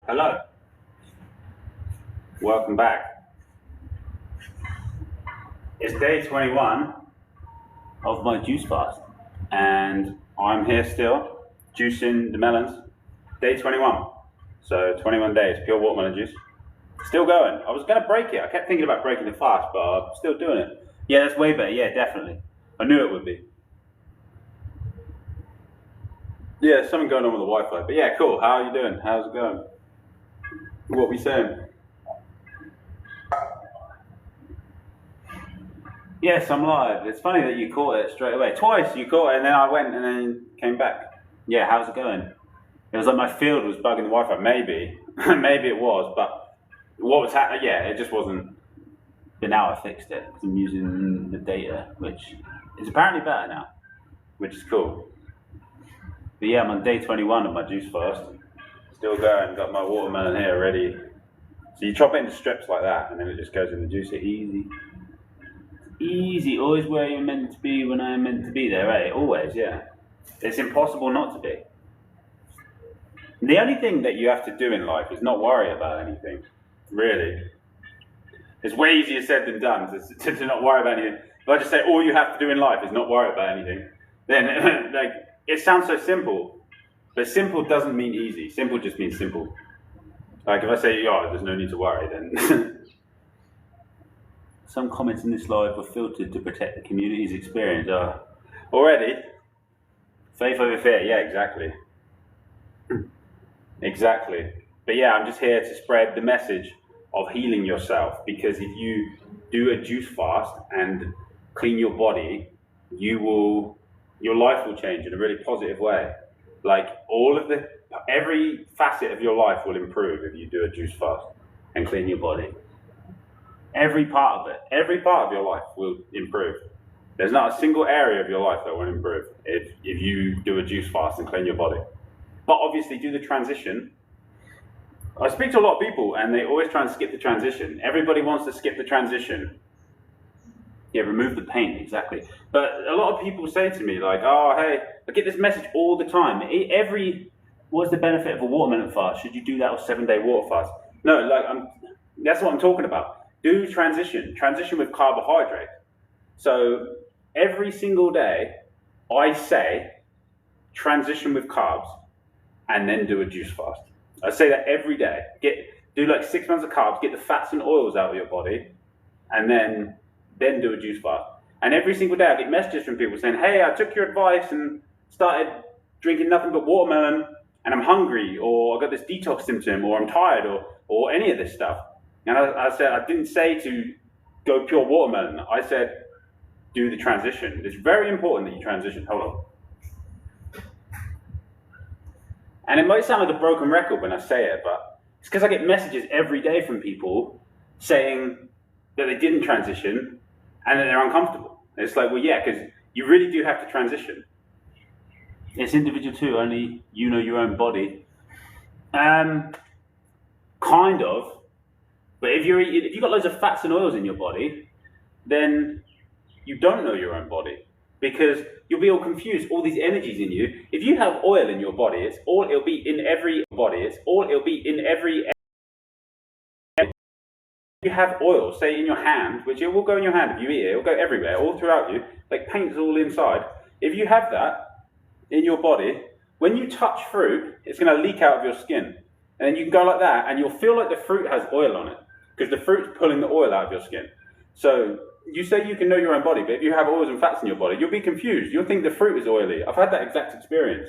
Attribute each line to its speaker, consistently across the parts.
Speaker 1: Hello, welcome back. It's day 21 of my juice fast, and I'm here still juicing the melons. Day 21, so 21 days, pure watermelon juice. Still going. I was going to break it. I kept thinking about breaking the fast, but I'm still doing it. Yeah, that's way better. Yeah, definitely. I knew it would be. Yeah, there's something going on with the Wi-Fi, but yeah, cool. How are you doing? How's it going? What are we saying? Yes, I'm live. It's funny that you caught it straight away. Twice you caught it, and then I went and then came back. Yeah, how's it going? It was like my field was bugging the Wi-Fi. Maybe, maybe it was, but what was happening? Yeah, it just wasn't. But now I fixed it because I'm using the data, which is apparently better now, which is cool. But yeah, I'm on day 21 of my juice fast. Still going. Got my watermelon here ready. So you chop it into strips like that, and then it just goes in the juicer easy. Easy, always where you're meant to be when I'm meant to be there, right? Always, yeah. It's impossible not to be. The only thing that you have to do in life is not worry about anything, really. It's way easier said than done to not worry about anything. If I just say all you have to do in life is not worry about anything, then like it sounds so simple, but simple doesn't mean easy. Simple just means simple. Like if I say, oh, there's no need to worry, then some comments in this live were filtered to protect the community's experience. Already? Faith over fear, yeah, exactly. Exactly. But yeah, I'm just here to spread the message of healing yourself, because if you do a juice fast and clean your body, your life will change in a really positive way. Like every facet of your life will improve if you do a juice fast and clean your body. Every part of it, every part of your life will improve. There's not a single area of your life that won't improve if you do a juice fast and clean your body. But obviously do the transition. I speak to a lot of people and they always try and skip the transition. Everybody wants to skip the transition. Yeah, remove the pain, exactly. But a lot of people say to me like, oh, hey, I get this message all the time. What's the benefit of a watermelon fast? Should you do that or 7-day water fast? No, that's what I'm talking about. Do transition with carbohydrate. So every single day, I say transition with carbs and then do a juice fast. I say that every day. Do like 6 months of carbs, get the fats and oils out of your body, and then do a juice fast. And every single day I get messages from people saying, hey, I took your advice and started drinking nothing but watermelon, and I'm hungry, or I got this detox symptom, or I'm tired, or any of this stuff. And I said, I didn't say to go pure watermelon. I said, do the transition. It's very important that you transition. Hold on. And it might sound like a broken record when I say it, but it's because I get messages every day from people saying that they didn't transition and that they're uncomfortable. And it's like, well, yeah, because you really do have to transition. It's individual too, only you know your own body. Kind of. But if you've got loads of fats and oils in your body, then you don't know your own body, because you'll be all confused, all these energies in you. If you have oil in your body, it'll be in every body. It'll be in every. You have oil, say in your hand, which it will go in your hand if you eat it. It'll go everywhere, all throughout you, like paint's all inside. If you have that in your body, when you touch fruit, it's going to leak out of your skin. And then you can go like that, and you'll feel like the fruit has oil on it, because the fruit's pulling the oil out of your skin. So you say you can know your own body, but if you have oils and fats in your body, you'll be confused. You'll think the fruit is oily. I've had that exact experience.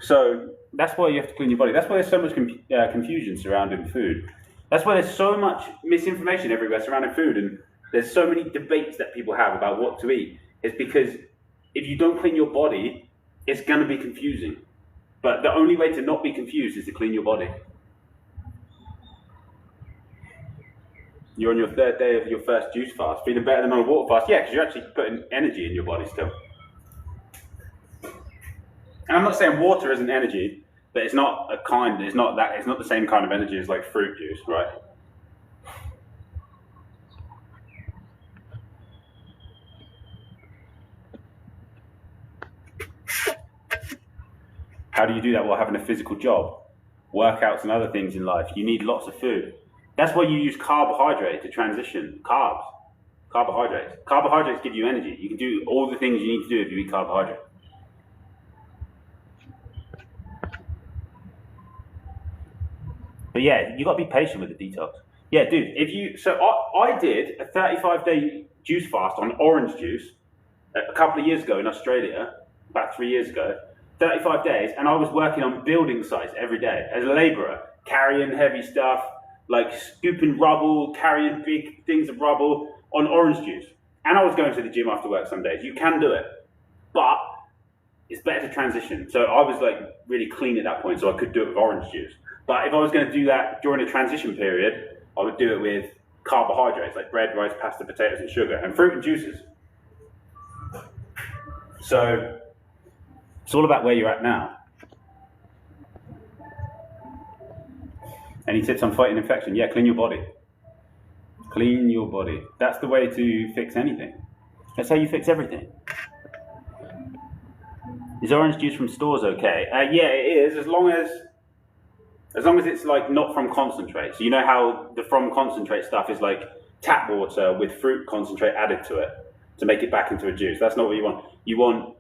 Speaker 1: So that's why you have to clean your body. That's why there's so much confusion surrounding food. That's why there's so much misinformation everywhere surrounding food, and there's so many debates that people have about what to eat. It's because if you don't clean your body, it's going to be confusing. But the only way to not be confused is to clean your body. You're on your 3rd day of your first juice fast, feeling better than on a water fast. Yeah, because you're actually putting energy in your body still. And I'm not saying water isn't energy, but it's not the same kind of energy as like fruit juice, right? How do you do that while having a physical job? workouts and other things in life, you need lots of food. That's why you use carbohydrate to transition. Carbohydrates. Carbohydrates give you energy. You can do all the things you need to do if you eat carbohydrates. But yeah, you got to be patient with the detox. Yeah, dude. I did a 35-day juice fast on orange juice a couple of years ago in Australia, about 3 years ago. 35 days, and I was working on building sites every day as a labourer, carrying heavy stuff, like scooping rubble, carrying big things of rubble on orange juice. And I was going to the gym after work some days. You can do it, but it's better to transition. So I was like really clean at that point, so I could do it with orange juice. But if I was going to do that during a transition period, I would do it with carbohydrates like bread, rice, pasta, potatoes, and sugar, and fruit and juices. So it's all about where you're at now. Any tips on fighting infection? Yeah, clean your body. Clean your body. That's the way to fix anything. That's how you fix everything. Is orange juice from stores okay? Yeah, it is, as long as it's like not from concentrate. So you know how the from concentrate stuff is like tap water with fruit concentrate added to it to make it back into a juice. That's not what you want. You want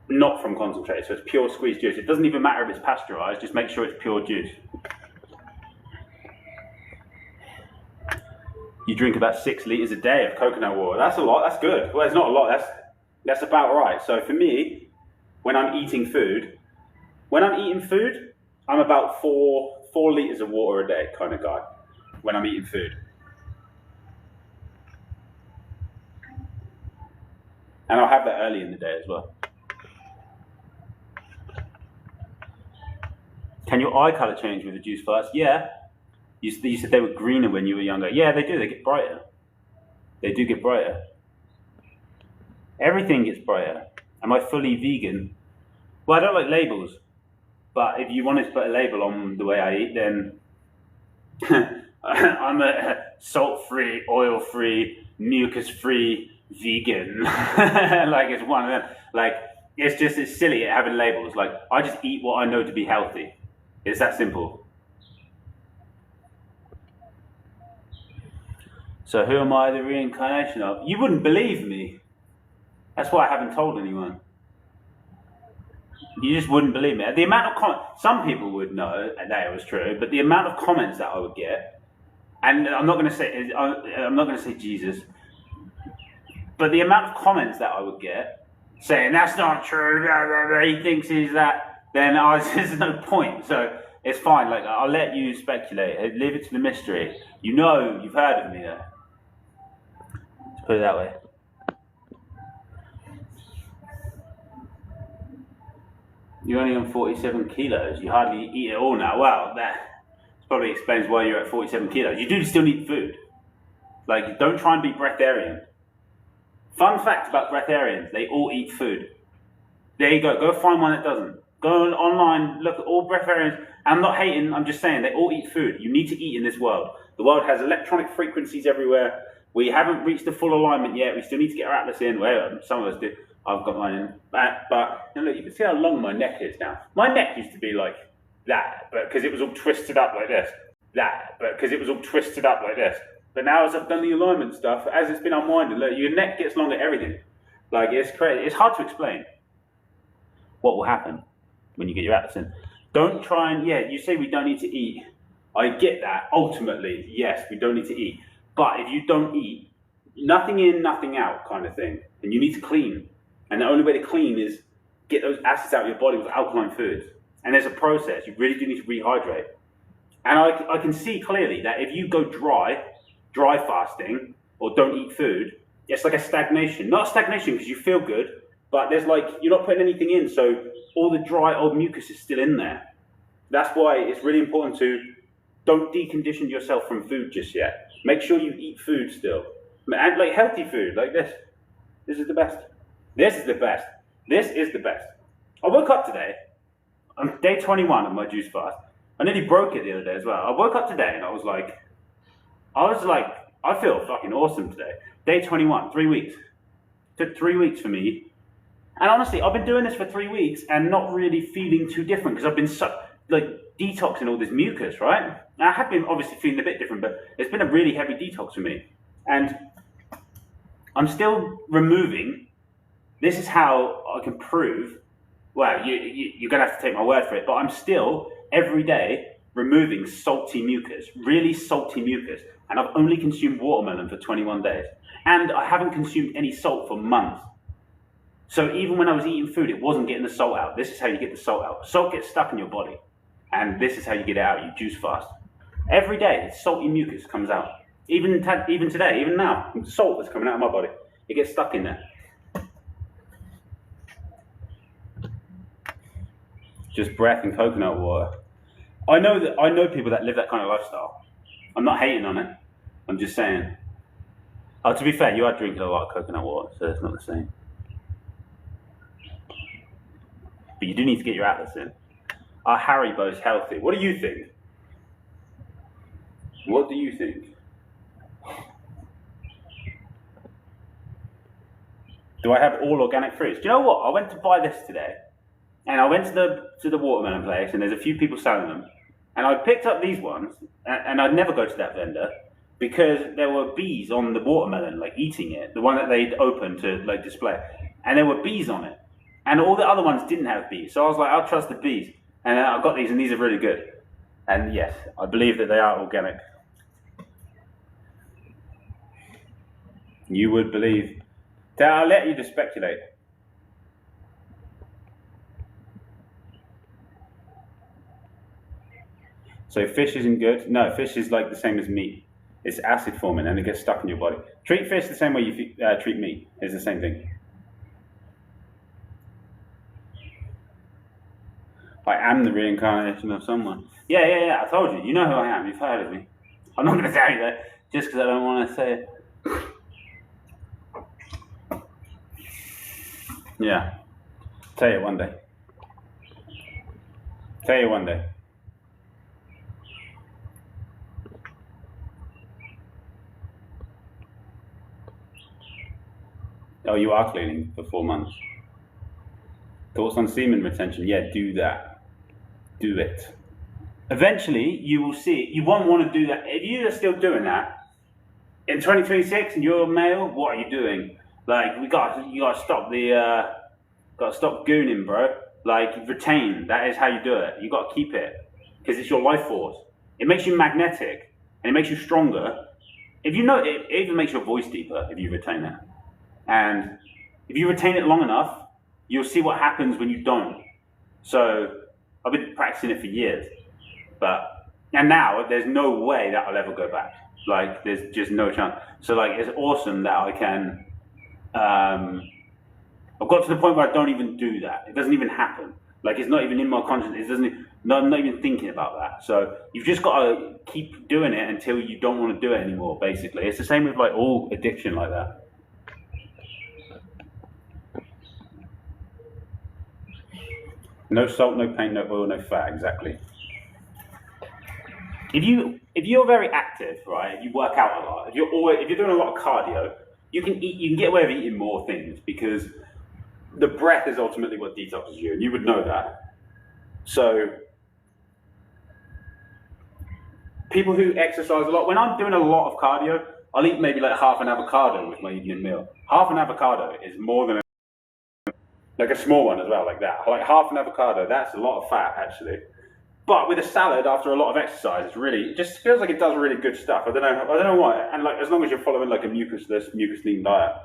Speaker 1: not from concentrate, so it's pure squeezed juice. It doesn't even matter if it's pasteurized, just make sure it's pure juice. You drink about 6 liters a day of coconut water. That's a lot, that's good. Well, it's not a lot, that's about right. So for me, when I'm eating food, I'm about 4 liters of water a day kind of guy when I'm eating food. And I'll have that early in the day as well. Can your eye colour change with a juice fast? Yeah. You said they were greener when you were younger. Yeah, they do. They get brighter. They do get brighter. Everything gets brighter. Am I fully vegan? Well, I don't like labels. But if you wanted to put a label on the way I eat, then I'm a salt-free, oil-free, mucus-free vegan. Like, it's one of them. Like, it's silly having labels. Like, I just eat what I know to be healthy. It's that simple. So who am I the reincarnation of? You wouldn't believe me. That's why I haven't told anyone. You just wouldn't believe me. The amount of comments, some people would know that it was true, but the amount of comments that I would get, and I'm not going to say Jesus, but the amount of comments that I would get saying that's not true, blah, blah, blah, he thinks he's that, then there's no point. So it's fine. Like, I'll let you speculate. Leave it to the mystery. You know, you've heard of me though. Let's put it that way. You're only on 47 kilos. You hardly eat at all now. Well, that probably explains why you're at 47 kilos. You do still need food. Like, don't try and be breatharian. Fun fact about breatharians, they all eat food. There you go. Go find one that doesn't. Go online, look at all breatharians. I'm not hating, I'm just saying they all eat food. You need to eat in this world. The world has electronic frequencies everywhere. We haven't reached the full alignment yet. We still need to get our atlas in. Well, some of us do. I've got mine in. But you know, look, you can see how long my neck is now. My neck used to be like that, but because it was all twisted up like this. But now as I've done the alignment stuff, as it's been unwinded, look, your neck gets longer, everything. Like, it's crazy. It's hard to explain what will happen when you get your atlas in. Don't try and, you say we don't need to eat. I get that. Ultimately, yes, we don't need to eat. But if you don't eat, nothing in, nothing out kind of thing. And you need to clean. And the only way to clean is get those acids out of your body with alkaline foods. And there's a process. You really do need to rehydrate. And I can see clearly that if you go dry fasting, or don't eat food, it's like a stagnation. Not a stagnation because you feel good, but there's like, you're not putting anything in, so all the dry old mucus is still in there. That's why it's really important to don't decondition yourself from food just yet. Make sure you eat food still. And like healthy food, like this. This is the best. This is the best. I woke up today, on day 21 of my juice fast. I nearly broke it the other day as well. I woke up today and I was like, I feel fucking awesome today. Day 21, 3 weeks. Took 3 weeks for me. And honestly, I've been doing this for 3 weeks and not really feeling too different because I've been detoxing all this mucus, right? Now, I have been obviously feeling a bit different, but it's been a really heavy detox for me. And I'm still removing. This is how I can prove, well, you're going to have to take my word for it, but I'm still, every day, removing salty mucus, really salty mucus. And I've only consumed watermelon for 21 days. And I haven't consumed any salt for months. So even when I was eating food, it wasn't getting the salt out. This is how you get the salt out. Salt gets stuck in your body. And this is how you get it out. You juice fast. Every day, salty mucus comes out. Even today, even now, salt that's coming out of my body. It gets stuck in there. Just breath and coconut water. I know people that live that kind of lifestyle. I'm not hating on it. I'm just saying. Oh, to be fair, you are drinking a lot of coconut water, so it's not the same. But you do need to get your outlets in. Are Haribos healthy? What do you think? What do you think? Do I have all organic fruits? Do you know what? I went to buy this today, and I went to the watermelon place, and there's a few people selling them, and I picked up these ones, and I'd never go to that vendor because there were bees on the watermelon, like eating it, the one that they'd opened to like display, and there were bees on it, and all the other ones didn't have bees. So I was like, I'll trust the bees, and I got these, and these are really good. And yes, I believe that they are organic. You would believe. I'll let you just speculate. So fish isn't good? No, fish is like the same as meat. It's acid forming and it gets stuck in your body. Treat fish the same way you treat meat. It's the same thing. I am the reincarnation of someone. Yeah, I told you. You know who I am. You've heard of me. I'm not going to tell you that just because I don't want to say it. Yeah. Tell you one day. Tell you one day. Oh, you are cleaning for 4 months. Thoughts on semen retention? Yeah, do that. Do it. Eventually, you will see it. You won't want to do that. If you are still doing that, in 2026 and you're male, what are you doing? Like, you gotta stop gotta stop gooning, bro. Like, retain. That is how you do it. You gotta keep it. Because it's your life force. It makes you magnetic. And it makes you stronger. If you know, it even makes your voice deeper if you retain it. And if you retain it long enough, you'll see what happens when you don't. So, I've been practicing it for years. And now, there's no way that I'll ever go back. Like, there's just no chance. So, like, it's awesome that I can... I've got to the point where I don't even do that. It doesn't even happen. Like, it's not even in my conscience. I'm not even thinking about that. So you've just got to keep doing it until you don't want to do it anymore, basically. It's the same with, like, all addiction like that. No salt, no paint, no oil, no fat, exactly. If you're very active, right, if you work out a lot, if you're doing a lot of cardio, you can get away with eating more things because the breath is ultimately what detoxes you, and you would know that. So people who exercise a lot, when I'm doing a lot of cardio, I'll eat maybe like half an avocado with my evening meal. Half an avocado is more than like a small one as well, like that. Like half an avocado, that's a lot of fat actually. But with a salad after a lot of exercise, it just feels like it does really good stuff. I don't know why. And like, as long as you're following like a mucusless, mucus-lean diet.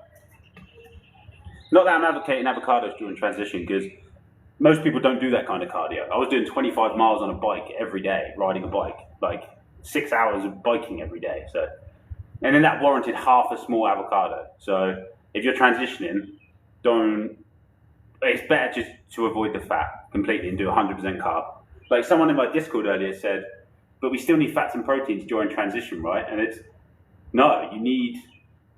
Speaker 1: Not that I'm advocating avocados during transition, because most people don't do that kind of cardio. I was doing 25 miles on a bike every day, riding a bike, like 6 hours of biking every day. So, and then that warranted half a small avocado. So if you're transitioning, it's better just to avoid the fat completely and do 100% carb. Like someone in my Discord earlier said, but we still need fats and proteins during transition, right? And no, you need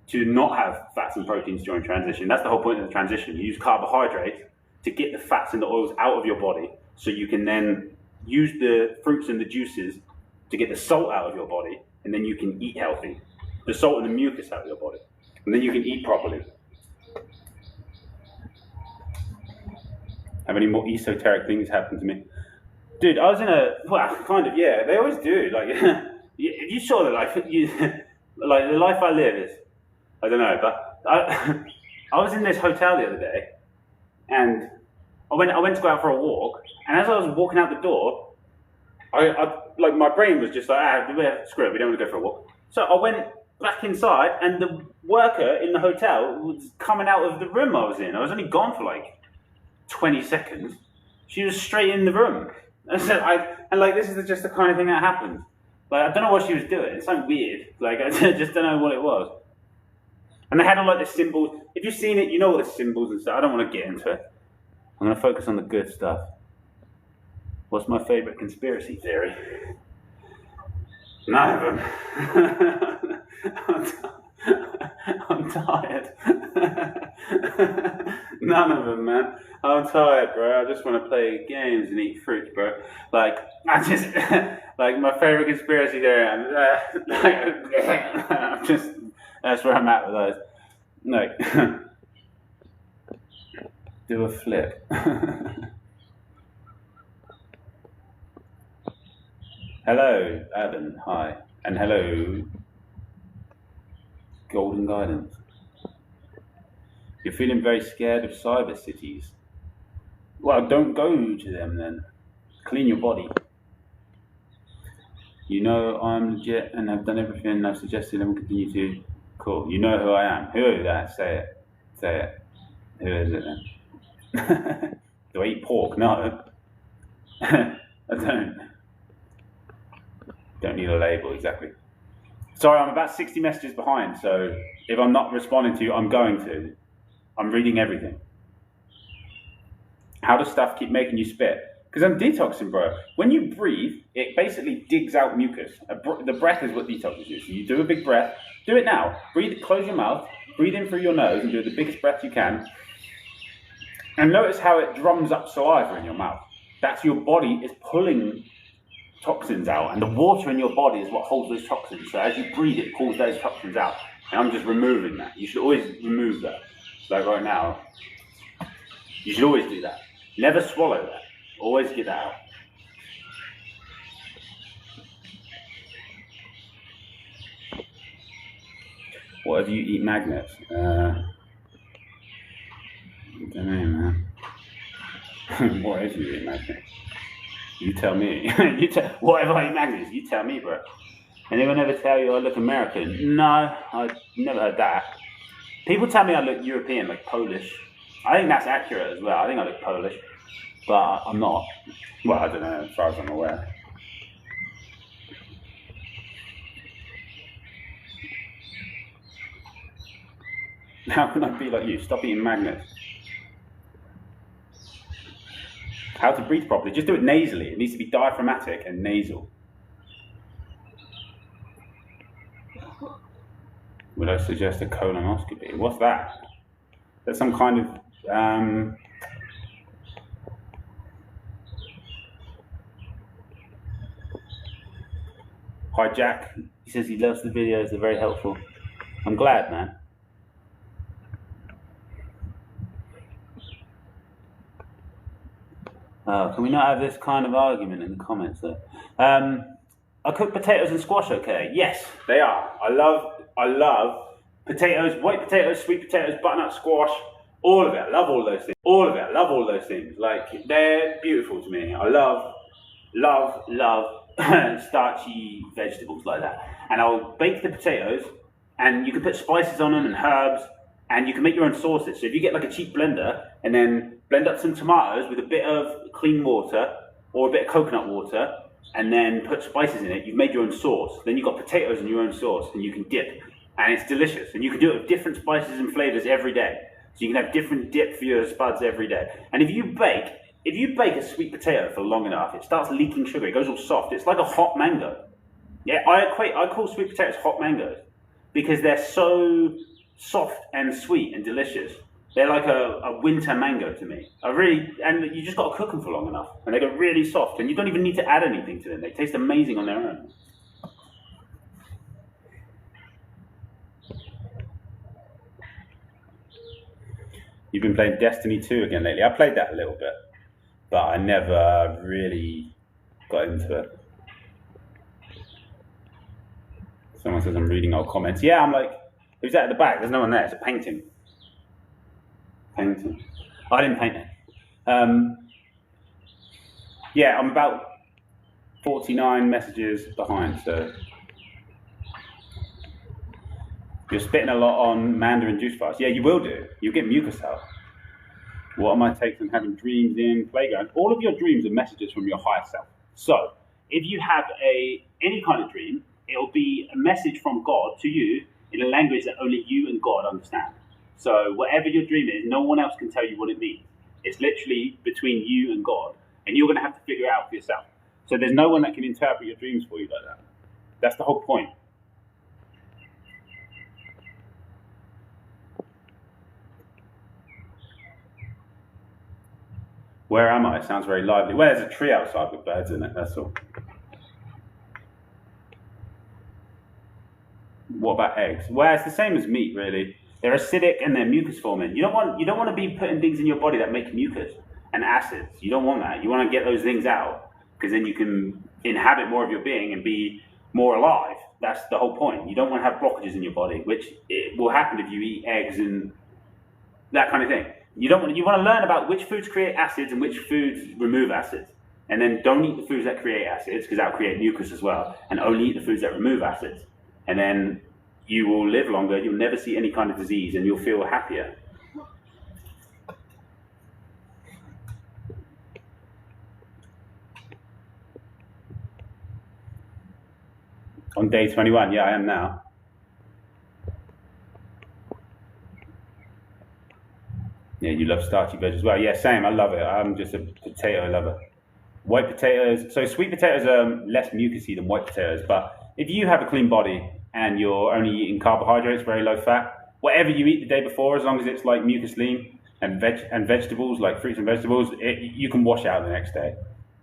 Speaker 1: to not have fats and proteins during transition. That's the whole point of the transition. You use carbohydrates to get the fats and the oils out of your body so you can then use the fruits and the juices to get the salt out of your body, and then you can eat healthy. The salt and the mucus out of your body. And then you can eat properly. Have any more esoteric things happen to me? Dude, I was in a well, kind of yeah. They always do. Like, if you saw the life, like the life I live is, I don't know, but I was in this hotel the other day, and I went to go out for a walk, and as I was walking out the door, I like my brain was just like, screw it, we don't want to go for a walk. So I went back inside, and the worker in the hotel was coming out of the room I was in. I was only gone for like 20 seconds. She was straight in the room. And so like this is just the kind of thing that happens. Like I don't know what she was doing. It's something weird. Like I just don't know what it was. And they had all like the symbols. If you've seen it, you know all the symbols and stuff. I don't want to get into it. I'm going to focus on the good stuff. What's my favorite conspiracy theory? None of them. I'm tired. None of them, man. I'm tired, bro. I just want to play games and eat fruit, bro. Like, I just, like, my favorite conspiracy theory, I'm just, that's where I'm at with those. Like, do a flip. Hello, Adam. Hi. And hello, Golden Guidance. You're feeling very scared of cyber cities. Well, don't go to them then. Clean your body. You know I'm legit and I've done everything I've suggested and will continue to. Cool. You know who I am. Who is that? Say it. Say it. Who is it then? Do I eat pork? No. I don't. Don't need a label, exactly. Sorry, I'm about 60 messages behind, so if I'm not responding to you, I'm going to. I'm reading everything. How does stuff keep making you spit? Because I'm detoxing, bro. When you breathe, it basically digs out mucus. The breath is what detoxes you. So you do a big breath. Do it now. Breathe. Close your mouth. Breathe in through your nose and do the biggest breath you can. And notice how it drums up saliva in your mouth. That's your body is pulling toxins out, and the water in your body is what holds those toxins. So as you breathe, it pulls those toxins out. And I'm just removing that. You should always remove that. Like right now, you should always do that. Never swallow that. Always get that out. What if you eat magnets? I don't know, man. What if you eat magnets? You tell me. What if I eat magnets? You tell me, bro. Anyone ever tell you I look American? No, I've never heard that. People tell me I look European, like Polish. I think that's accurate as well. I think I look Polish, but I'm not. Well, I don't know, as far as I'm aware. How can I be like you? Stop eating magnets. How to breathe properly? Just do it nasally. It needs to be diaphragmatic and nasal. Would I suggest a colonoscopy? What's that? That's some kind of Hi Jack. He says he loves the videos. They're very helpful. I'm glad, man. Can we not have this kind of argument in the comments though? Are cooked potatoes and squash okay? Yes, they are. I love potatoes, white potatoes, sweet potatoes, butternut squash, all of it. I love all those things. All of it. I love all those things. Like, they're beautiful to me. I love starchy vegetables like that. And I'll bake the potatoes, and you can put spices on them and herbs, and you can make your own sauces. So if you get like a cheap blender and then blend up some tomatoes with a bit of clean water or a bit of coconut water, and then put spices in it, you've made your own sauce. Then you've got potatoes in your own sauce, and you can dip. And it's delicious. And you can do it with different spices and flavors every day. So you can have different dip for your spuds every day. And if you bake a sweet potato for long enough, it starts leaking sugar. It goes all soft. It's like a hot mango. Yeah, I call sweet potatoes hot mangoes because they're so soft and sweet and delicious. They're like a winter mango to me. And you just got to cook them for long enough, and they get really soft, and you don't even need to add anything to them. They taste amazing on their own. You've been playing Destiny 2 again lately. I played that a little bit, but I never really got into it. Someone says I'm reading old comments. Yeah, I'm like, who's that at the back? There's no one there. It's a painting. Painting. I didn't paint it. Yeah, I'm about 49 messages behind, so you're spitting a lot on Mandarin juice fast. Yeah, you will do. You'll get mucus out. What are my takes on having dreams in playground? All of your dreams are messages from your higher self. So, if you have any kind of dream, it'll be a message from God to you in a language that only you and God understand. So, whatever your dream is, no one else can tell you what it means. It's literally between you and God, and you're going to have to figure it out for yourself. So, there's no one that can interpret your dreams for you like that. That's the whole point. Where am I? It sounds very lively. Well, there's a tree outside with birds in it, that's all. What about eggs? Well, it's the same as meat, really. They're acidic and they're mucus forming. You don't want to be putting things in your body that make mucus and acids. You don't want that. You want to get those things out because then you can inhabit more of your being and be more alive. That's the whole point. You don't want to have blockages in your body, which it will happen if you eat eggs and that kind of thing. You want to learn about which foods create acids and which foods remove acids. And then don't eat the foods that create acids because that'll create mucus as well. And only eat the foods that remove acids. And then you will live longer, you'll never see any kind of disease, and you'll feel happier. On day 21, yeah, I am now. Yeah, you love starchy veg as well. Yeah, same, I love it. I'm just a potato lover. White potatoes, so sweet potatoes are less mucusy than white potatoes, but if you have a clean body and you're only eating carbohydrates, very low fat, whatever you eat the day before, as long as it's like mucus lean and vegetables, like fruits and vegetables, you can wash out the next day.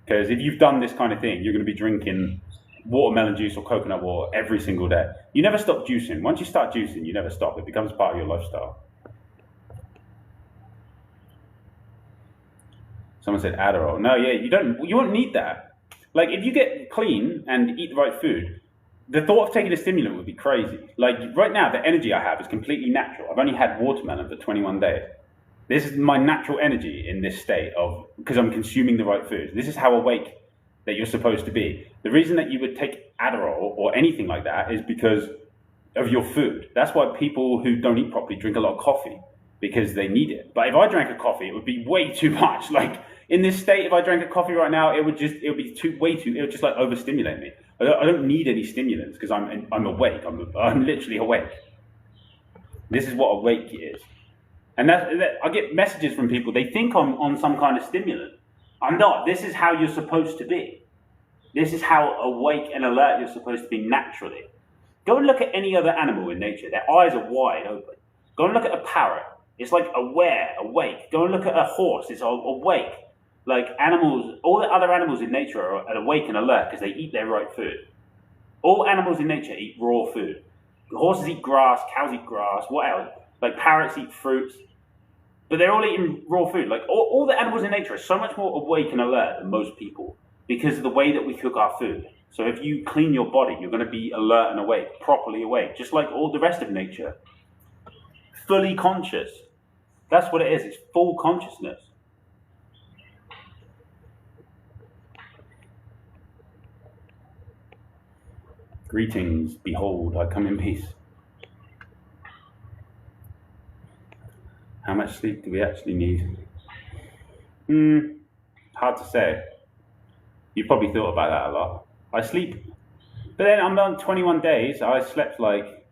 Speaker 1: Because if you've done this kind of thing, you're going to be drinking watermelon juice or coconut water every single day. You never stop juicing. Once you start juicing, you never stop. It becomes part of your lifestyle. Someone said Adderall. No, yeah, you won't need that. Like, if you get clean and eat the right food, the thought of taking a stimulant would be crazy. Like, right now, the energy I have is completely natural. I've only had watermelon for 21 days. This is my natural energy in this state because I'm consuming the right food. This is how awake that you're supposed to be. The reason that you would take Adderall or anything like that is because of your food. That's why people who don't eat properly drink a lot of coffee, because they need it. But if I drank a coffee, it would be way too much. Like, in this state, if I drank a coffee right now, it would just like overstimulate me. I don't need any stimulants because I'm awake. I'm literally awake. This is what awake is. And I get messages from people. They think I'm on some kind of stimulant. I'm not. This is how you're supposed to be. This is how awake and alert you're supposed to be naturally. Go and look at any other animal in nature. Their eyes are wide open. Go and look at a parrot. It's like aware, awake. Go and look at a horse. It's awake. Like animals, all the other animals in nature are awake and alert because they eat their right food. All animals in nature eat raw food. Horses eat grass, cows eat grass, what else? Like parrots eat fruits. But they're all eating raw food. Like all the animals in nature are so much more awake and alert than most people because of the way that we cook our food. So if you clean your body, you're going to be alert and awake, properly awake, just like all the rest of nature. Fully conscious. That's what it is. It's full consciousness. Greetings, behold, I come in peace. How much sleep do we actually need? Hard to say. You've probably thought about that a lot. I sleep, but then I'm on 21 days. I slept like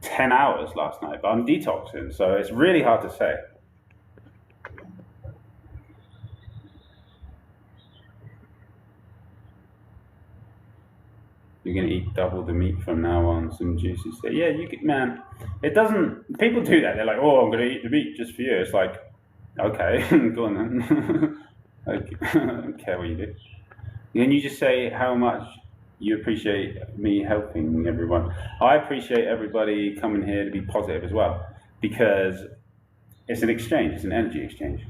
Speaker 1: 10 hours last night, but I'm detoxing, so it's really hard to say. You're going to eat double the meat from now on, some juicy stuff. Yeah, you can, man. It doesn't, people do that. They're like, oh, I'm going to eat the meat just for you. It's like, okay, go on then. Okay. I don't care what you do. Can you just say how much you appreciate me helping everyone? I appreciate everybody coming here to be positive as well, because it's an exchange, it's an energy exchange.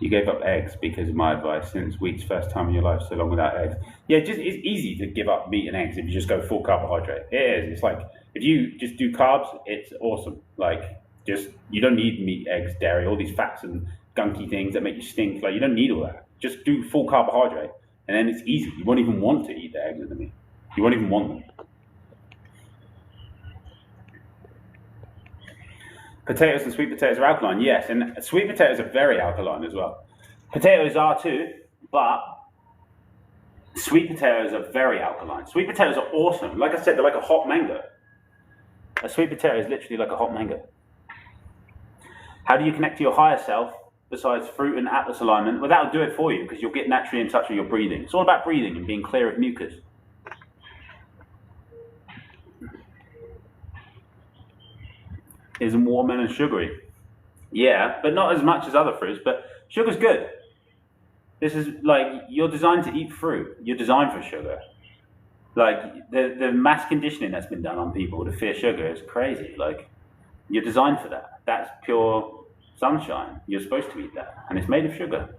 Speaker 1: You gave up eggs because of my advice since wheat's first time in your life, so long without eggs. Yeah, it's easy to give up meat and eggs if you just go full carbohydrate. It is. It's like if you just do carbs, it's awesome. Like just you don't need meat, eggs, dairy, all these fats and gunky things that make you stink. Like you don't need all that. Just do full carbohydrate, and then it's easy. You won't even want to eat the eggs and the meat. You won't even want them. Potatoes and sweet potatoes are alkaline, yes, and sweet potatoes are very alkaline as well. Potatoes are too, but sweet potatoes are very alkaline. Sweet potatoes are awesome. Like I said, they're like a hot mango. A sweet potato is literally like a hot mango. How do you connect to your higher self besides fruit and atlas alignment? Well, that'll do it for you because you'll get naturally in touch with your breathing. It's all about breathing and being clear of mucus. Isn't watermelon sugary? Yeah, but not as much as other fruits, but sugar's good. This is like, you're designed to eat fruit. You're designed for sugar. Like, the mass conditioning that's been done on people to fear sugar is crazy. Like, you're designed for that. That's pure sunshine. You're supposed to eat that. And it's made of sugar.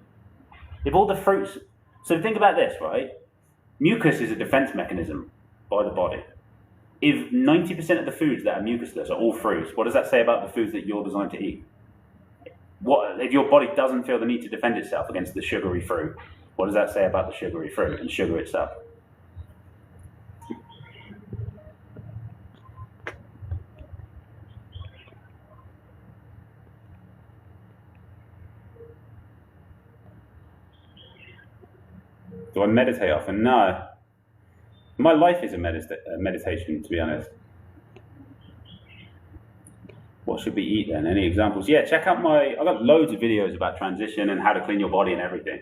Speaker 1: If all the fruits... So think about this, right? Mucus is a defense mechanism by the body. If 90% of the foods that are mucusless are all fruits, what does that say about the foods that you're designed to eat? What if your body doesn't feel the need to defend itself against the sugary fruit? What does that say about the sugary fruit and sugar itself? Do I meditate often? No. My life is a meditation, to be honest. What should we eat then? Any examples? Yeah, check out I've got loads of videos about transition and how to clean your body and everything.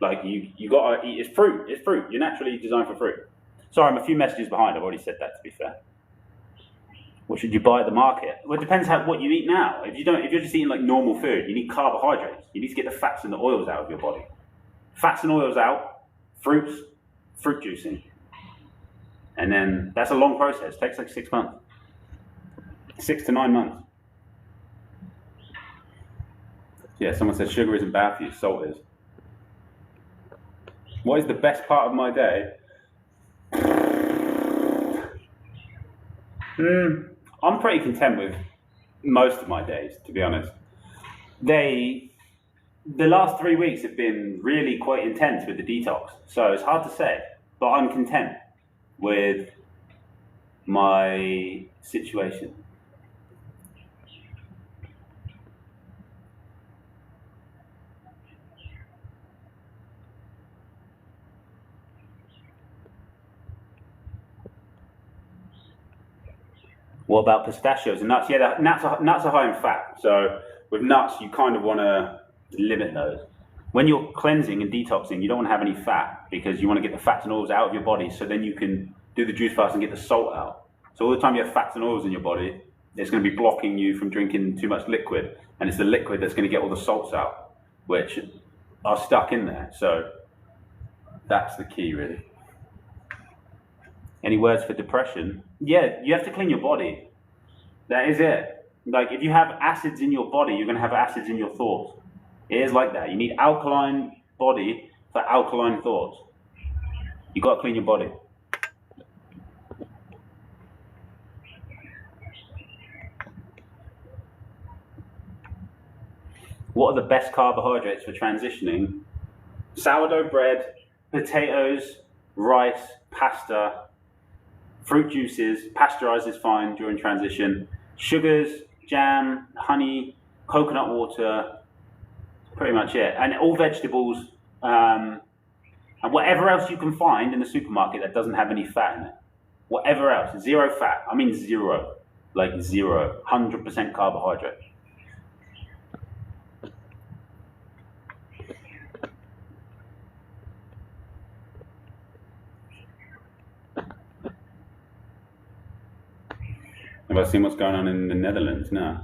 Speaker 1: Like you gotta eat, it's fruit. You're naturally designed for fruit. Sorry, I'm a few messages behind. I've already said that, to be fair. What should you buy at the market? Well, it depends what you eat now. If you're just eating like normal food, you need carbohydrates. You need to get the fats and the oils out of your body. Fats and oils out, fruits, fruit juicing. And then that's a long process. It takes like 6 months. 6 to 9 months. Yeah, someone said sugar isn't bad for you, salt is. What is the best part of my day? I'm pretty content with most of my days, to be honest. The last 3 weeks have been really quite intense with the detox, so it's hard to say, but I'm content with my situation. What about pistachios and nuts? Yeah, nuts are high in fat. So with nuts, you kind of want to limit those. When you're cleansing and detoxing, you don't want to have any fat because you want to get the fats and oils out of your body so then you can do the juice fast and get the salt out. So all the time you have fats and oils in your body, it's going to be blocking you from drinking too much liquid. And it's the liquid that's going to get all the salts out, which are stuck in there. So that's the key, really. Any words for depression? Yeah, you have to clean your body. That is it. Like, if you have acids in your body, you're going to have acids in your thoughts. It is like that. You need alkaline body for alkaline thoughts. You've got to clean your body. What are the best carbohydrates for transitioning? Sourdough bread, potatoes, rice, pasta, fruit juices, pasteurized is fine during transition, sugars, jam, honey, coconut water, pretty much it. And all vegetables, and whatever else you can find in the supermarket that doesn't have any fat in it. Whatever else, zero fat. I mean zero, like zero, 100% carbohydrate. Have I seen what's going on in the Netherlands now?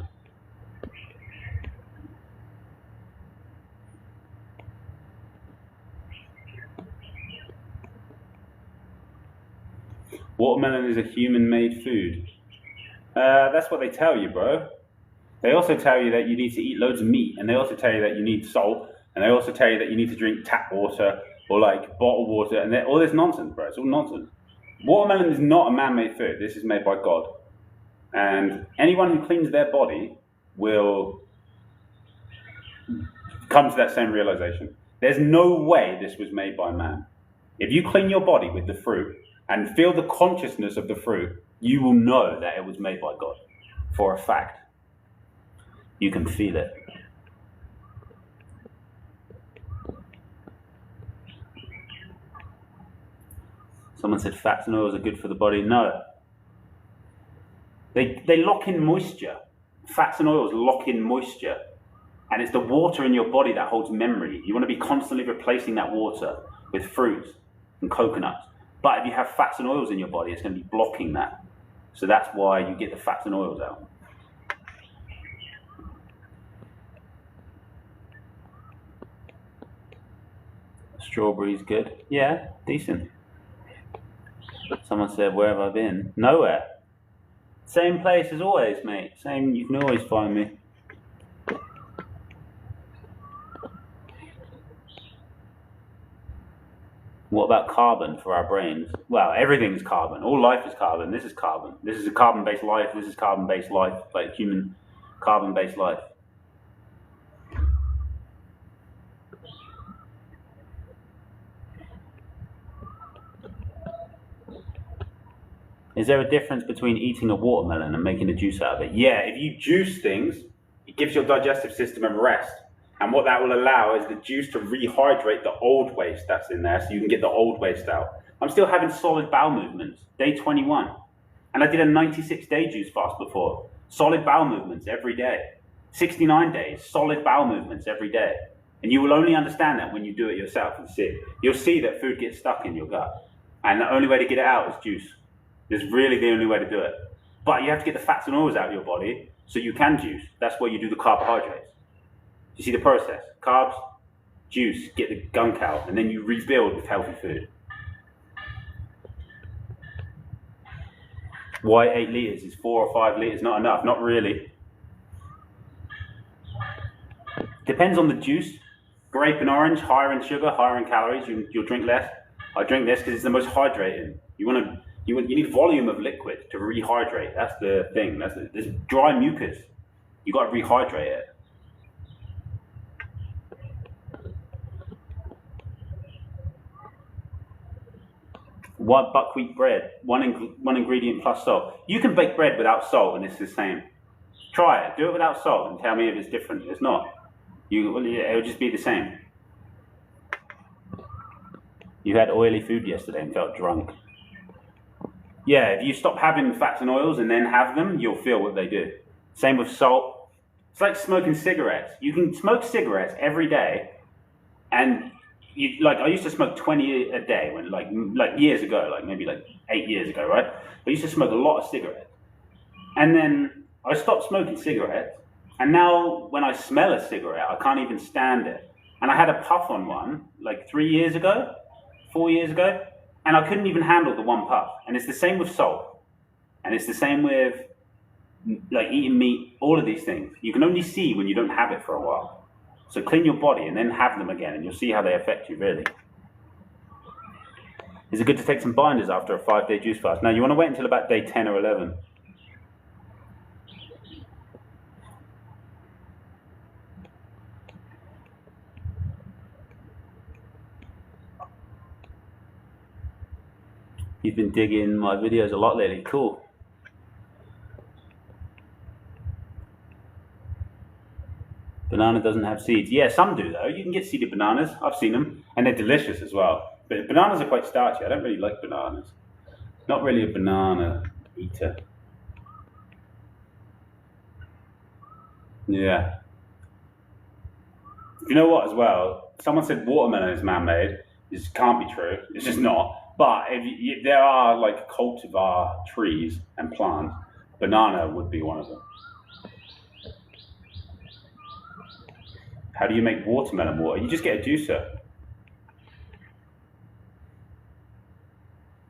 Speaker 1: Watermelon is a human-made food. That's what they tell you, bro. They also tell you that you need to eat loads of meat, and they also tell you that you need salt, And they also tell you that you need to drink tap water or like bottled water, and all this nonsense, bro. It's all nonsense. Watermelon is not a man-made food. This is made by God. And anyone who cleans their body will come to that same realization. There's no way this was made by man. If you clean your body with the fruit and feel the consciousness of the fruit, you will know that it was made by God. For a fact. You can feel it. Someone said fats and oils are good for the body. No. They lock in moisture. Fats and oils lock in moisture. And it's the water in your body that holds memory. You want to be constantly replacing that water with fruits and coconuts. But if you have fats and oils in your body, it's going to be blocking that. So that's why you get the fats and oils out. Strawberries good. Yeah, decent. Someone said, where have I been? Nowhere. Same place as always, mate. Same, you can always find me. What about carbon for our brains? Well, everything's carbon. All life is carbon. This is carbon. This is a carbon-based life. This is carbon-based life, like human carbon-based life. Is there a difference between eating a watermelon and making a juice out of it? Yeah, if you juice things, it gives your digestive system a rest. And what that will allow is the juice to rehydrate the old waste that's in there so you can get the old waste out. I'm still having solid bowel movements, day 21. And I did a 96-day juice fast before. Solid bowel movements every day. 69 days, solid bowel movements every day. And you will only understand that when you do it yourself and see. You'll see that food gets stuck in your gut. And the only way to get it out is juice. It's really the only way to do it. But you have to get the fats and oils out of your body so you can juice. That's where you do the carbohydrates. You see the process? Carbs, juice, get the gunk out, and then you rebuild with healthy food. Why 8 litres? Is 4 or 5 litres not enough? Not really. Depends on the juice. Grape and orange, higher in sugar, higher in calories. You'll drink less. I drink this because it's the most hydrating. You need volume of liquid to rehydrate. That's the thing. There's dry mucus. You got to rehydrate it. One buckwheat bread, one ingredient plus salt. You can bake bread without salt and it's the same. Try it. Do it without salt and tell me if it's different. It's not. It'll just be the same. You had oily food yesterday and felt drunk. Yeah, if you stop having fats and oils and then have them, you'll feel what they do. Same with salt. It's like smoking cigarettes. You can smoke cigarettes every day, and I used to smoke 20 a day when like years ago, maybe 8 years ago, right? I used to smoke a lot of cigarettes, and then I stopped smoking cigarettes, and now when I smell a cigarette, I can't even stand it. And I had a puff on one 4 years ago, and I couldn't even handle the one puff. And it's the same with salt, and it's the same with eating meat. All of these things you can only see when you don't have it for a while. So clean your body and then have them again, and you'll see how they affect you, really. Is it good to take some binders after a 5-day juice fast? No, you want to wait until about day 10 or 11. You've been digging my videos a lot lately. Cool. Banana doesn't have seeds. Yeah, some do though. You can get seeded bananas. I've seen them, and they're delicious as well. But bananas are quite starchy. I don't really like bananas. Not really a banana eater. Yeah. You know what as well? Someone said watermelon is man-made. This can't be true. It's just not. But if there are cultivar trees and plants, banana would be one of them. How do you make watermelon water? You just get a juicer.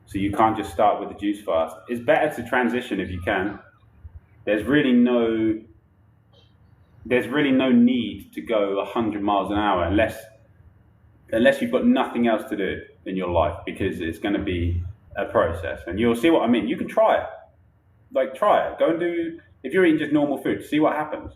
Speaker 1: So you can't just start with the juice fast. It's better to transition if you can. There's really no there's really no need to go 100 miles an hour unless you've got nothing else to do in your life, because it's going to be a process. And you'll see what I mean. You can try it. Like, try it. Go and do, if you're eating just normal food, see what happens.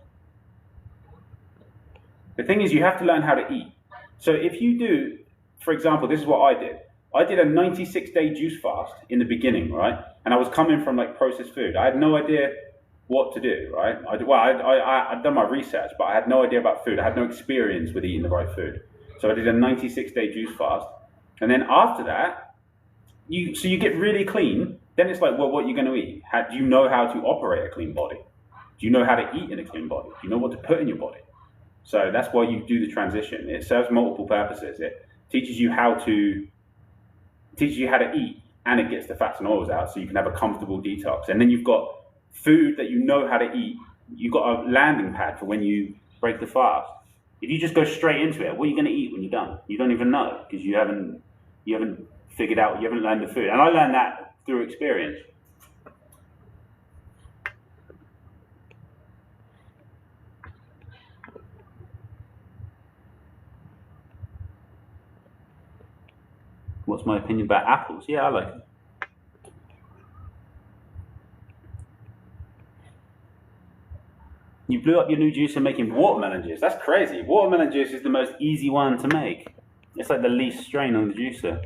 Speaker 1: The thing is, you have to learn how to eat. So if you do, for example, this is what I did. I did a 96-day juice fast in the beginning, right? And I was coming from like processed food. I had no idea what to do, right? I'd done my research, but I had no idea about food. I had no experience with eating the right food. So I did a 96-day juice fast. And then after that, you get really clean. Then it's like, well, what are you going to eat? Do you know how to operate a clean body? Do you know how to eat in a clean body? Do you know what to put in your body? So that's why you do the transition. It serves multiple purposes. It teaches you how to eat, and it gets the fats and oils out so you can have a comfortable detox. And then you've got food that you know how to eat. You've got a landing pad for when you break the fast. If you just go straight into it, what are you going to eat when you're done? You don't even know, because you haven't figured out, you haven't learned the food. And I learned that through experience. What's my opinion about apples? Yeah, I like them. You blew up your new juicer making watermelon juice. That's crazy. Watermelon juice is the most easy one to make. It's like the least strain on the juicer.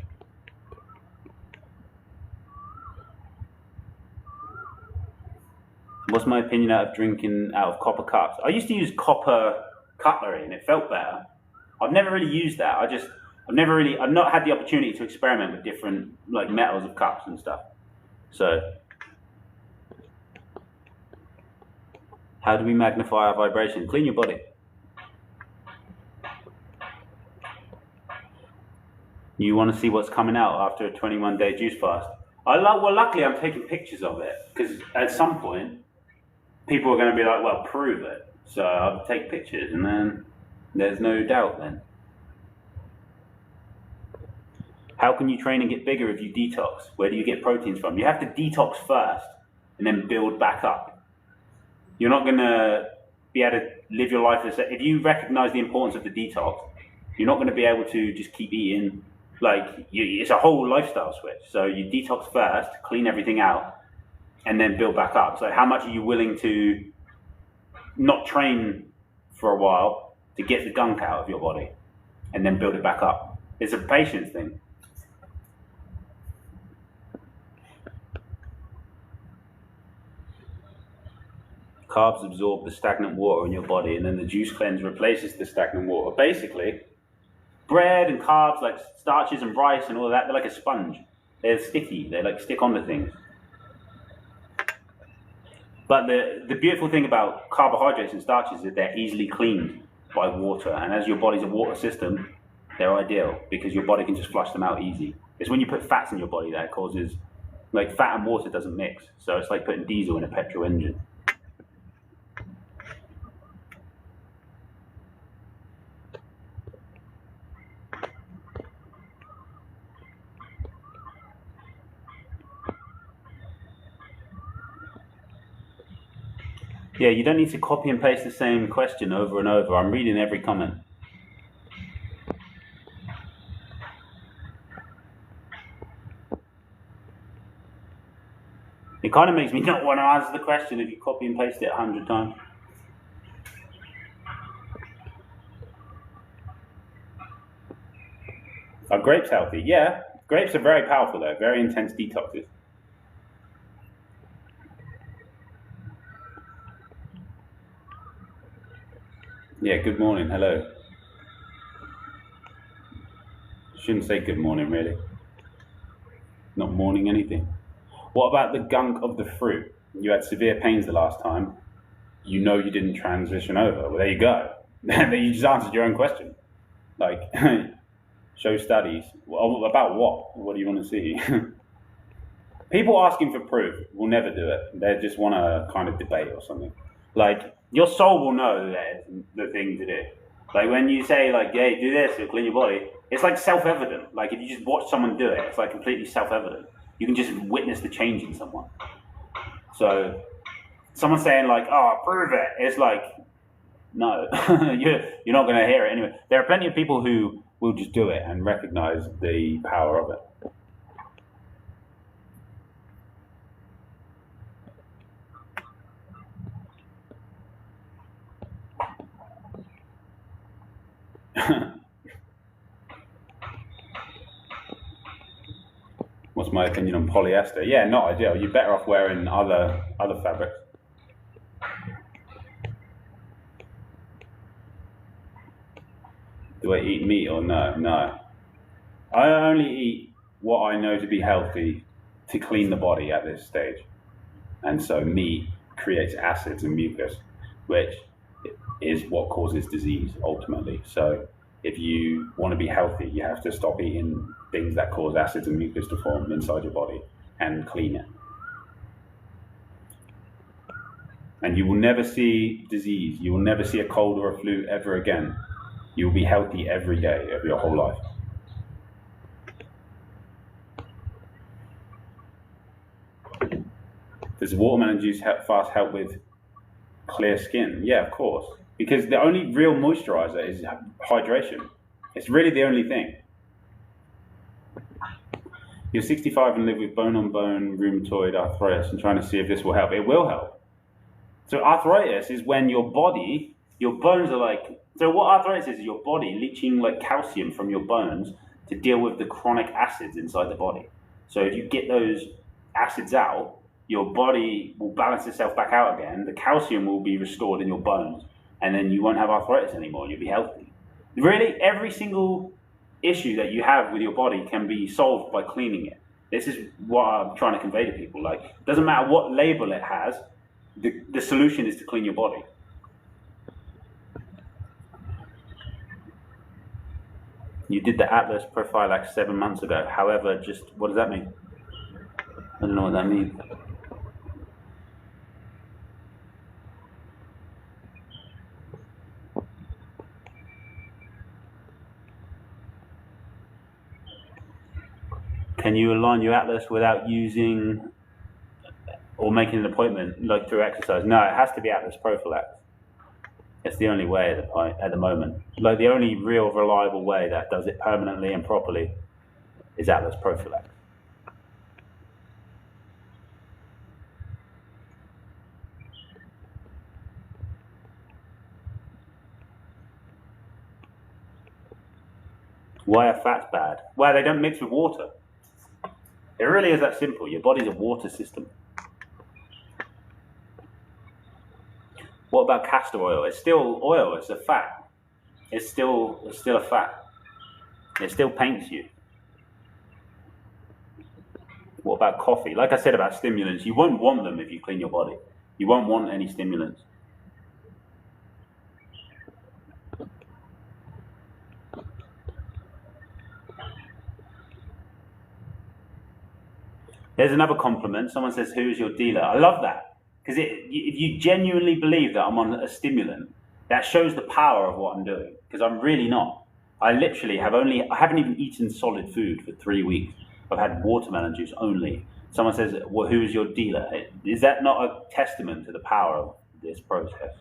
Speaker 1: What's my opinion out of drinking out of copper cups? I used to use copper cutlery and it felt better. I've never really used that. I've not had the opportunity to experiment with different like metals of cups and stuff. So, how do we magnify our vibration? Clean your body. You want to see what's coming out after a 21-day juice fast? Well, luckily I'm taking pictures of it, because at some point people are going to be like, well, prove it. So I'll take pictures, and then there's no doubt then. How can you train and get bigger if you detox? Where do you get proteins from? You have to detox first and then build back up. You're not going to be able to live your life if you recognize the importance of the detox. You're not going to be able to just keep eating. It's a whole lifestyle switch. So you detox first, clean everything out, and then build back up. So how much are you willing to not train for a while to get the gunk out of your body and then build it back up? It's a patience thing. Carbs absorb the stagnant water in your body, and then the juice cleanse replaces the stagnant water. Basically, bread and carbs, like starches and rice and all of that, they're like a sponge. They're sticky. They like stick onto things. But the beautiful thing about carbohydrates and starches is that they're easily cleaned by water. And as your body's a water system, they're ideal because your body can just flush them out easy. It's when you put fats in your body that causes, like, fat and water doesn't mix. So it's like putting diesel in a petrol engine. Yeah, you don't need to copy and paste the same question over and over. I'm reading every comment. It kind of makes me not want to answer the question if you copy and paste it 100 times. Are grapes healthy? Yeah, grapes are very powerful though, very intense detoxes. Yeah, good morning, hello. Shouldn't say good morning, really. Not morning anything. What about the gunk of the fruit? You had severe pains the last time. You know you didn't transition over. Well, there you go. You just answered your own question. Like, show studies. Well, about what? What do you want to see? People asking for proof will never do it. They just want to kind of debate or something. Like, your soul will know that it's the thing to do. Like, when you say, like, hey, do this, it'll clean your body, it's like self-evident. Like, if you just watch someone do it, it's like completely self-evident. You can just witness the change in someone. So, someone saying, like, oh, prove it, it's like, No, you're not going to hear it anyway. There are plenty of people who will just do it and recognize the power of it. What's my opinion on polyester? Yeah, not ideal. You're better off wearing other fabrics. Do I eat meat or no? No. I only eat what I know to be healthy to clean the body at this stage. And so meat creates acids and mucus, which is what causes disease ultimately. So if you want to be healthy, you have to stop eating things that cause acids and mucus to form inside your body and clean it. And you will never see disease. You will never see a cold or a flu ever again. You will be healthy every day of your whole life. Does watermelon juice fast help with clear skin? Yeah, of course. Because the only real moisturizer is hydration. It's really the only thing. You're 65 and live with bone-on-bone rheumatoid arthritis and trying to see if this will help. It will help. So arthritis is when your body, your bones are like, so what arthritis is your body leaching like calcium from your bones to deal with the chronic acids inside the body. So if you get those acids out, your body will balance itself back out again. The calcium will be restored in your bones, and then you won't have arthritis anymore. You'll be healthy. Really, every single issue that you have with your body can be solved by cleaning it. This is what I'm trying to convey to people. Like, it doesn't matter what label it has, the solution is to clean your body. You did the Atlas profile like 7 months ago. However, just what does that mean? I don't know what that means. Can you align your Atlas without using or making an appointment, like through exercise? No, it has to be Atlas Prophylax. It's the only way at the moment. Like the only real reliable way that does it permanently and properly is Atlas Prophylax. Why are fats bad? Well, they don't mix with water. It really is that simple. Your body's a water system. What about castor oil? It's still oil. It's a fat. It's still a fat. It still paints you. What about coffee? Like I said about stimulants, you won't want them if you clean your body. You won't want any stimulants. There's another compliment. Someone says, "Who's your dealer?" I love that, because if you genuinely believe that I'm on a stimulant, that shows the power of what I'm doing, because I'm really not. I literally I haven't even eaten solid food for 3 weeks. I've had watermelon juice only. Someone says, "Well, who's your dealer?" Is that not a testament to the power of this process?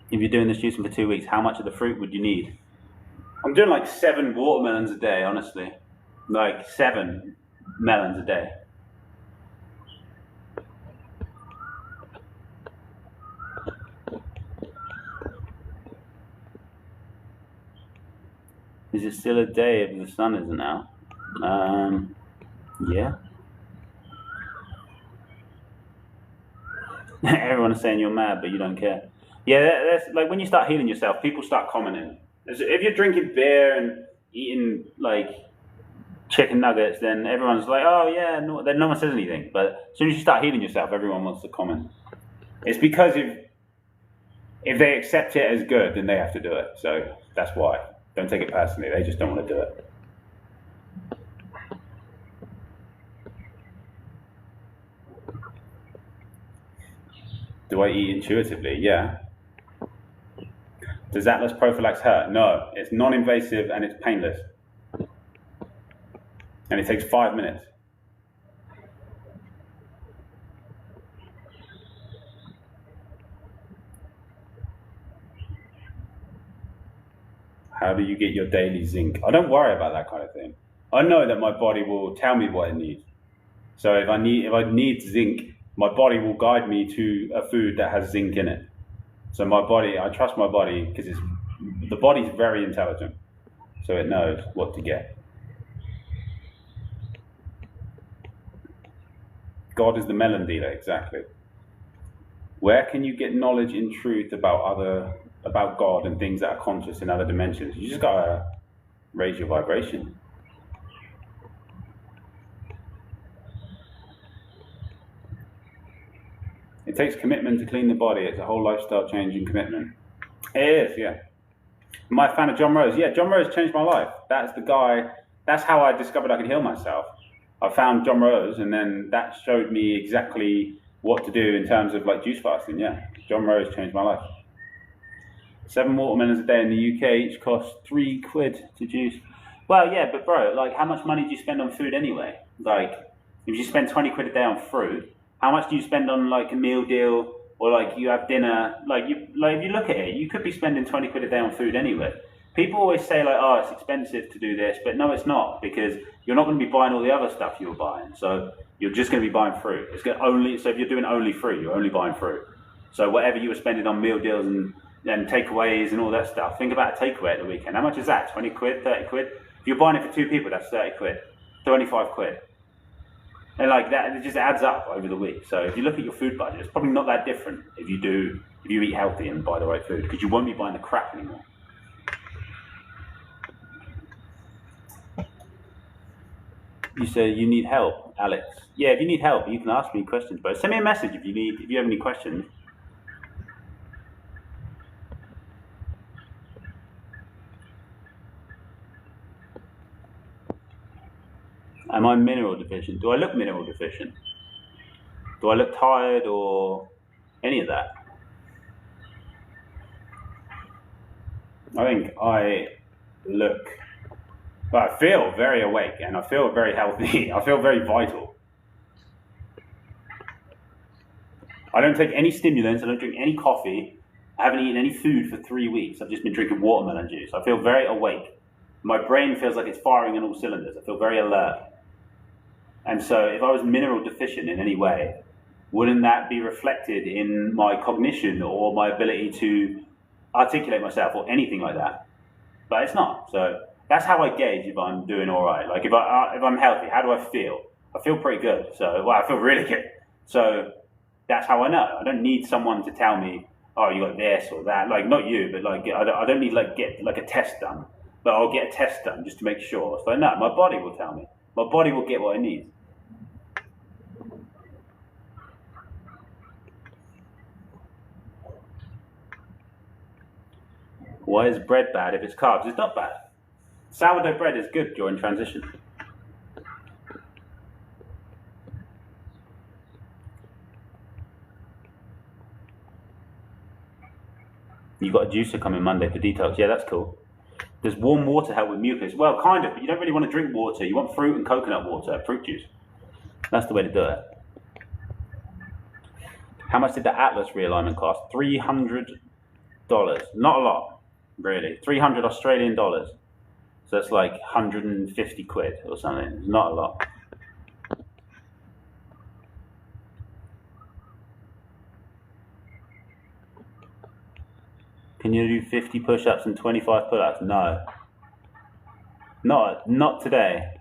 Speaker 1: If you're doing this juicing for 2 weeks, how much of the fruit would you need? I'm doing like 7 watermelons a day, honestly. Like 7 melons a day. Is it still a day if the sun isn't out? Yeah. Everyone is saying you're mad, but you don't care. Yeah, that's like when you start healing yourself, people start commenting. If you're drinking beer and eating like chicken nuggets, then everyone's like, "Oh yeah," then no one says anything. But as soon as you start healing yourself, everyone wants to comment. It's because if they accept it as good, then they have to do it. So that's why. Don't take it personally. They just don't want to do it. Do I eat intuitively? Yeah. Does Atlas Prophylax hurt? No, it's non-invasive and it's painless. And it takes 5 minutes. How do you get your daily zinc? I don't worry about that kind of thing. I know that my body will tell me what it needs. So if I need zinc, my body will guide me to a food that has zinc in it. So I trust my body because the body's very intelligent. So it knows what to get. God is the melon dealer, exactly. Where can you get knowledge and truth about God and things that are conscious in other dimensions? You just gotta raise your vibration. It takes commitment to clean the body. It's a whole lifestyle changing commitment. It is, yeah. Am I a fan of John Rose? Yeah, John Rose changed my life. That's the guy. That's how I discovered I could heal myself. I found John Rose, and then that showed me exactly what to do in terms of like juice fasting. Yeah, John Rose changed my life. 7 watermelons a day in the UK each cost £3 to juice. Well, yeah, but bro, like, how much money do you spend on food anyway? Like, if you spend £20 a day on fruit, how much do you spend on like a meal deal, or like you have dinner? If you look at it, you could be spending £20 a day on food anyway. People always say like, oh, it's expensive to do this, but no, it's not, because you're not going to be buying all the other stuff you were buying. So you're just going to be buying fruit. So if you're doing only fruit, you're only buying fruit. So whatever you were spending on meal deals and takeaways and all that stuff, think about a takeaway at the weekend. How much is that? £20, £30? If you're buying it for 2 people, that's £30, £25. And like that, it just adds up over the week. So if you look at your food budget, it's probably not that different if you eat healthy and buy the right food, because you won't be buying the crap anymore. You say you need help, Alex. Yeah, if you need help, you can ask me questions, but send me a message if you have any questions. Am I mineral deficient? Do I look mineral deficient? Do I look tired or any of that? I think I feel very awake and I feel very healthy. I feel very vital. I don't take any stimulants. I don't drink any coffee. I haven't eaten any food for 3 weeks. I've just been drinking watermelon juice. I feel very awake. My brain feels like it's firing on all cylinders. I feel very alert. And so if I was mineral deficient in any way, wouldn't that be reflected in my cognition or my ability to articulate myself or anything like that? But it's not. So that's how I gauge if I'm doing all right. Like if I'm healthy, how do I feel? I feel pretty good. So I feel really good. So that's how I know. I don't need someone to tell me, oh, you got this or that. Like not you, but like I don't need get like a test done. But I'll get a test done just to make sure. So no, my body will tell me. My body will get what it needs. Why is bread bad if it's carbs? It's not bad. Sourdough bread is good during transition. You got a juicer coming Monday for detox. Yeah, that's cool. Does warm water help with mucus? Well, kind of, but you don't really want to drink water. You want fruit and coconut water, fruit juice. That's the way to do it. How much did the Atlas realignment cost? $300. Not a lot, really. 300 Australian dollars. So that's like 150 quid or something. It's not a lot. Can you do 50 push-ups and 25 pull-ups? No. Not today.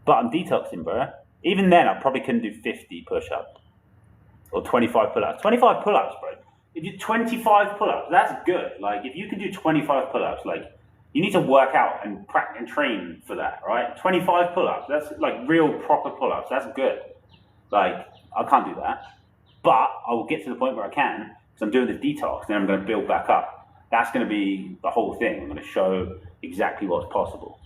Speaker 1: But I'm detoxing, bro. Even then, I probably couldn't do 50 push-ups. Or 25 pull-ups. 25 pull-ups, bro. If you do 25 pull-ups, that's good. Like, if you can do 25 pull-ups, like, you need to work out and practice and train for that, right? 25 pull-ups, that's like real proper pull-ups. That's good. Like, I can't do that. But I will get to the point where I can, because I'm doing the detox, then I'm going to build back up. That's going to be the whole thing. I'm going to show exactly what's possible.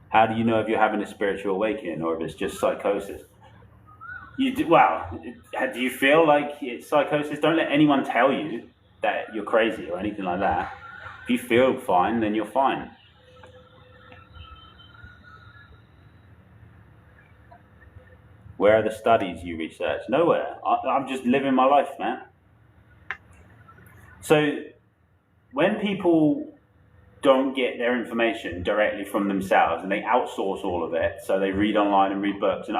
Speaker 1: How do you know if you're having a spiritual awakening or if it's just psychosis? Well, do you feel like it's psychosis? Don't let anyone tell you that you're crazy or anything like that. If you feel fine, then you're fine. Where are the studies you research? Nowhere. I'm just living my life, man. So when people don't get their information directly from themselves and they outsource all of it, so they read online and read books and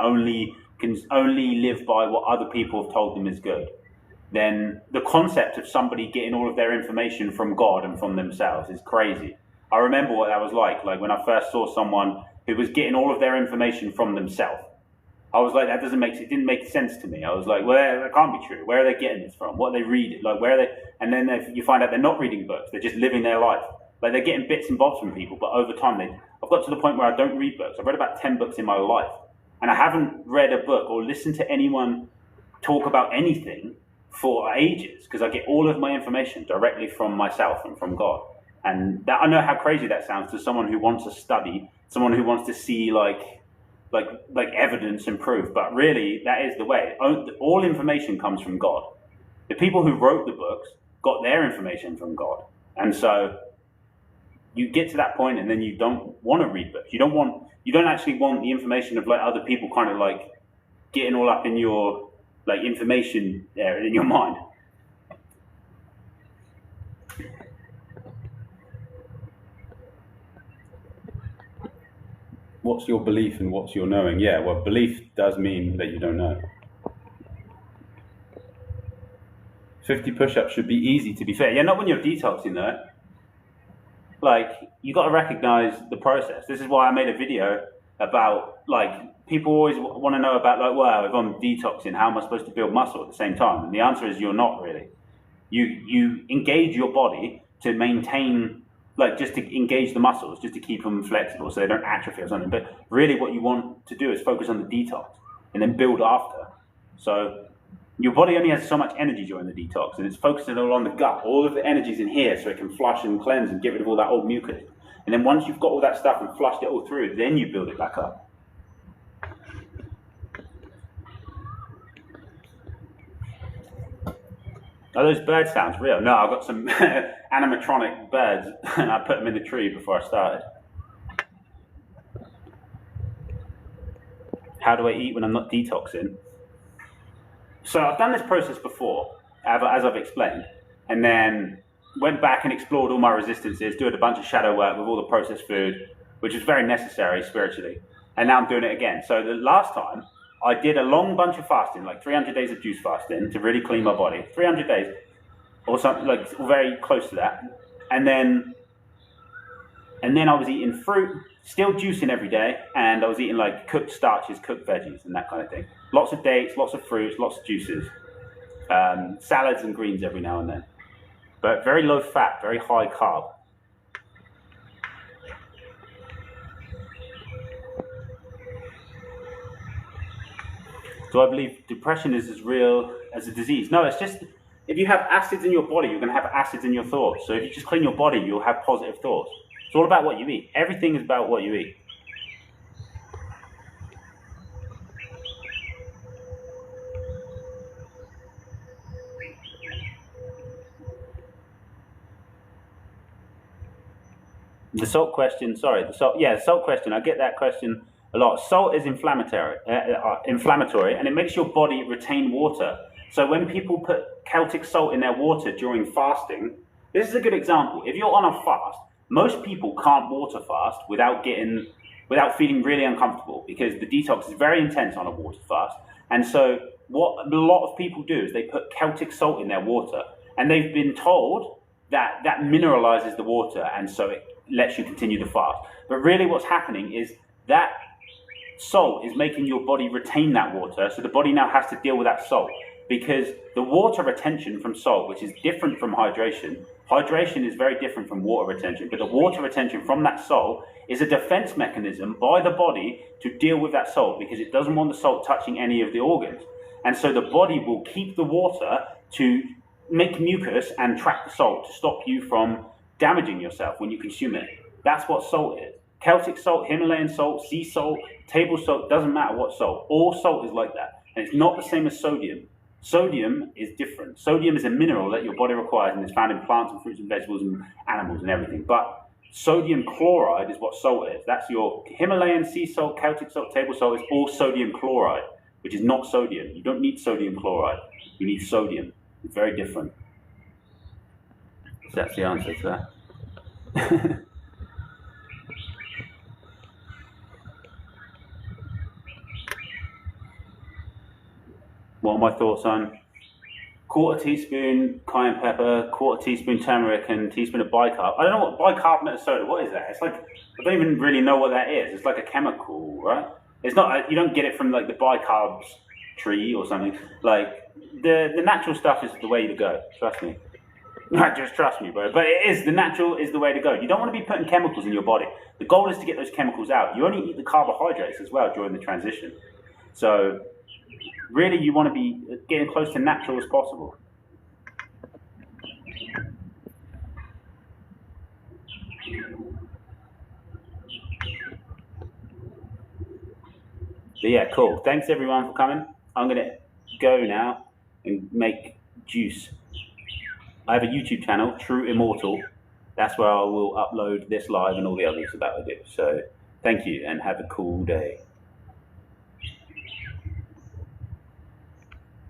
Speaker 1: can only live by what other people have told them is good, then the concept of somebody getting all of their information from God and from themselves is crazy. I remember what that was like when I first saw someone who was getting all of their information from themselves. I was like, it didn't make sense to me. I was like, well, that can't be true. Where are they getting this from? What are they reading? Like, where are they? And then you find out they're not reading books. They're just living their life. Like, they're getting bits and bobs from people, but over time, I've got to the point where I don't read books. I've read about 10 books in my life, and I haven't read a book or listened to anyone talk about anything for ages, because I get all of my information directly from myself and from God. And that, I know how crazy that sounds to someone who wants to study, someone who wants to see like evidence and proof, but really that is the way. All information comes from God. The people who wrote the books got their information from God, and so you get to that point, and then you don't want to read books. You don't actually want the information of like other people kind of like getting all up in your like information there in your mind. What's your belief and what's your knowing? Yeah, well, belief does mean that you don't know. 50 push-ups should be easy, to be fair. Yeah, not when you're detoxing though. Like, you got to recognize the process. This is why I made a video about, like, people always want to know about, like, well, if I'm detoxing, how am I supposed to build muscle at the same time? And the answer is you're not really. You engage your body to maintain, like, just to engage the muscles, just to keep them flexible so they don't atrophy or something. But really what you want to do is focus on the detox and then build after. So your body only has so much energy during the detox, and it's focusing all on the gut. All of the energy's in here so it can flush and cleanse and get rid of all that old mucus. And then once you've got all that stuff and flushed it all through, then you build it back up. Are those bird sounds real? No, I've got some animatronic birds, and I put them in the tree before I started. How do I eat when I'm not detoxing? So I've done this process before, as I've explained, and then went back and explored all my resistances, doing a bunch of shadow work with all the processed food, which is very necessary spiritually. And now I'm doing it again. So the last time, I did a long bunch of fasting, like 300 days of juice fasting to really clean my body. 300 days, or something like very close to that. And then I was eating fruit, still juicing every day, and I was eating like cooked starches, cooked veggies, and that kind of thing. Lots of dates, lots of fruits, lots of juices, salads and greens every now and then. But very low fat, very high carb. Do I believe depression is as real as a disease? No, it's just, if you have acids in your body, you're going to have acids in your thoughts. So if you just clean your body, you'll have positive thoughts. It's all about what you eat. Everything is about what you eat. The salt question, the salt question, I get that question a lot. Salt is inflammatory, and it makes your body retain water. So when people put Celtic salt in their water during fasting, this is a good example. If you're on a fast, most people can't water fast without feeling really uncomfortable, because the detox is very intense on a water fast. And so what a lot of people do is they put Celtic salt in their water, and they've been told that mineralizes the water, and so it lets you continue the fast. But really what's happening is that salt is making your body retain that water, so the body now has to deal with that salt, because the water retention from salt, which is different from hydration is very different from water retention, but the water retention from that salt is a defense mechanism by the body to deal with that salt, because it doesn't want the salt touching any of the organs. And so the body will keep the water to make mucus and trap the salt to stop you from damaging yourself when you consume it. That's what salt is. Celtic salt, Himalayan salt, sea salt, table salt, doesn't matter what salt. All salt is like that. and it's not the same as sodium. Sodium is different. Sodium is a mineral that your body requires and is found in plants and fruits and vegetables and animals and everything. But sodium chloride is what salt is. That's your Himalayan sea salt, Celtic salt, table salt is all sodium chloride, which is not sodium. You don't need sodium chloride. You need sodium. It's very different. So that's the answer to that. What are my thoughts on quarter teaspoon cayenne pepper, quarter teaspoon turmeric, and teaspoon of bicarb? I don't know what bicarbonate of soda. What is that? It's like I don't even really know what that is. It's like a chemical, right? It's not. You don't get it from like the bicarbs tree or something. Like the natural stuff is the way to go. Trust me. Just trust me, bro. But the natural is the way to go. You don't want to be putting chemicals in your body. The goal is to get those chemicals out. You only eat the carbohydrates as well during the transition. So really, you want to be getting close to natural as possible. But yeah, cool. Thanks everyone for coming. I'm gonna go now and make juice. I have a YouTube channel, True Immortal. That's where I will upload this live and all the others that I do. So thank you and have a cool day.